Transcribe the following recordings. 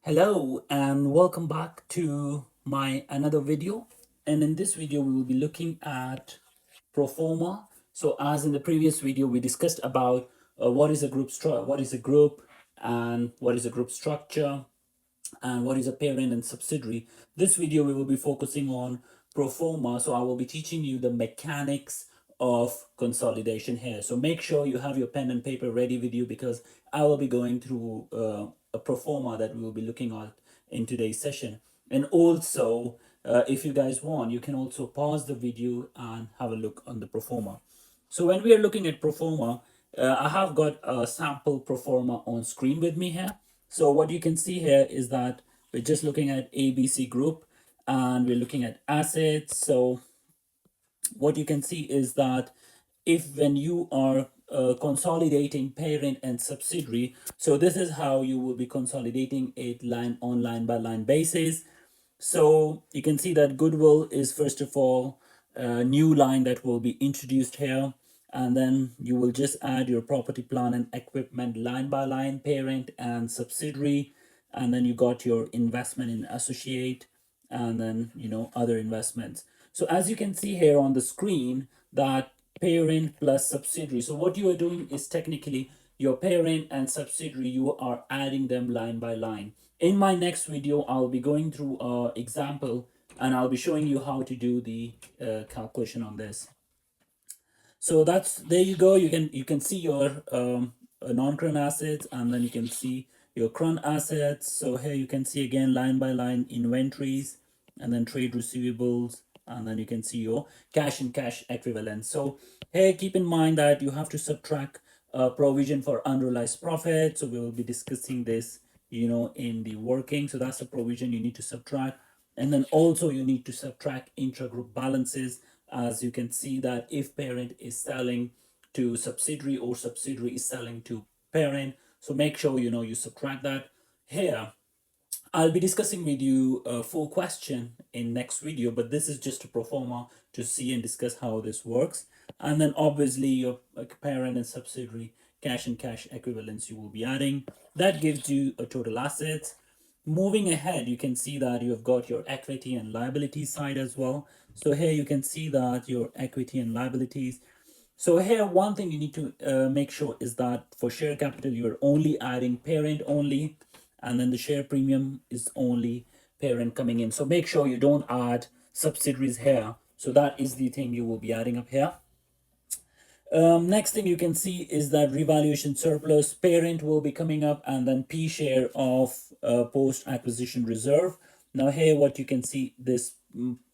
Hello and welcome back to my another video, and in this video we will be looking at pro forma. So as in the previous video we discussed about what is a group and what is a group structure and what is a parent and subsidiary. This video we will be focusing on pro forma, so I will be teaching you the mechanics of consolidation here. So make sure you have your pen and paper ready with you because I will be going through a pro forma that we will be looking at in today's session. And also, if you guys want, you can also pause the video and have a look on the pro forma. So when we are looking at pro forma, I have got a sample pro forma on screen with me here. So what you can see here is that we're just looking at ABC group and we're looking at assets. So what you can see is that if when you are consolidating parent and subsidiary, so this is how you will be consolidating it line by line basis. So you can see that goodwill is first of all a new line that will be introduced here, and then you will just add your property, plant and equipment line by line, parent and subsidiary, and then you got your investment in associate, and then other investments. So as you can see here on the screen, that parent plus subsidiary, so what you are doing is technically your parent and subsidiary, you are adding them line by line. In my next video I'll be going through an example and I'll be showing you how to do the calculation on this. So that's, there you go. You can see your non-current assets, and then you can see your current assets. So here you can see again line by line inventories, and then trade receivables, and then you can see your cash and cash equivalents. So here keep in mind that you have to subtract provision for unrealized profit. So we will be discussing this in the working. So that's the provision you need to subtract. And then also you need to subtract intragroup balances, as you can see that if parent is selling to subsidiary or subsidiary is selling to parent, so make sure you subtract that. Here I'll be discussing with you a full question in next video, but this is just a pro forma to see and discuss how this works. And then obviously your parent and subsidiary cash and cash equivalents you will be adding. That gives you a total assets. Moving ahead, you can see that you have got your equity and liability side as well. So here you can see that your equity and liabilities. So here one thing you need to make sure is that for share capital you're only adding parent only, and then the share premium is only parent coming in. So make sure you don't add subsidiaries here. So that is the thing you will be adding up here. Next thing you can see is that revaluation surplus parent will be coming up, and then P share of post acquisition reserve. Now here what you can see, this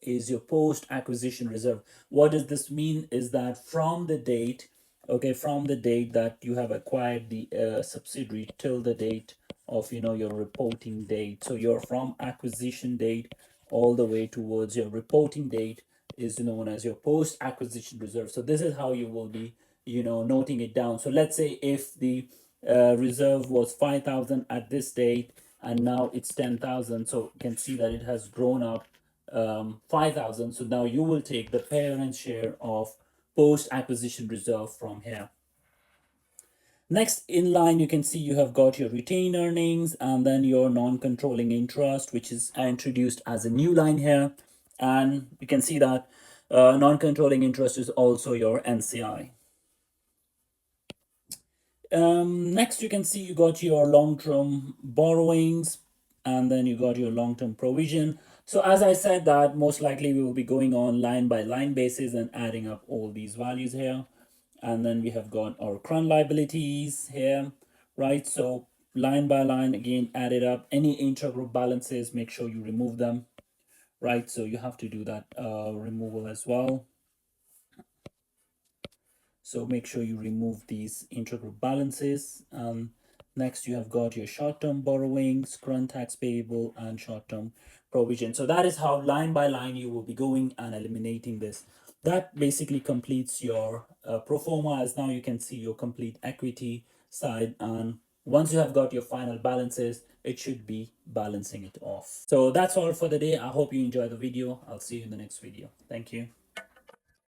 is your post acquisition reserve. What does this mean is that from the date, okay, from the date that you have acquired the subsidiary till the date of your reporting date. So you're from acquisition date all the way towards your reporting date is known as your post acquisition reserve. So this is how you will be noting it down. So let's say if the reserve was 5,000 at this date and now it's 10,000, so you can see that it has grown up 5,000. So now you will take the parent share of post acquisition reserve from here. Next in line, you can see you have got your retained earnings and then your non-controlling interest, which is introduced as a new line here. And you can see that non-controlling interest is also your NCI. Next, you can see you got your long-term borrowings, and then you got your long-term provision. So as I said, that most likely we will be going on line by line basis and adding up all these values here. And then we have got our current liabilities here, right? So line by line, again, add it up. Any intragroup balances, make sure you remove them, right? So you have to do that removal as well. So make sure you remove these intragroup balances. Next, you have got your short-term borrowings, current tax payable, and short-term provision. So that is how line by line you will be going and eliminating this. That basically completes your pro forma, as now you can see your complete equity side. And once you have got your final balances, it should be balancing it off. So that's all for the day. I hope you enjoy the video. I'll see you in the next video. Thank you.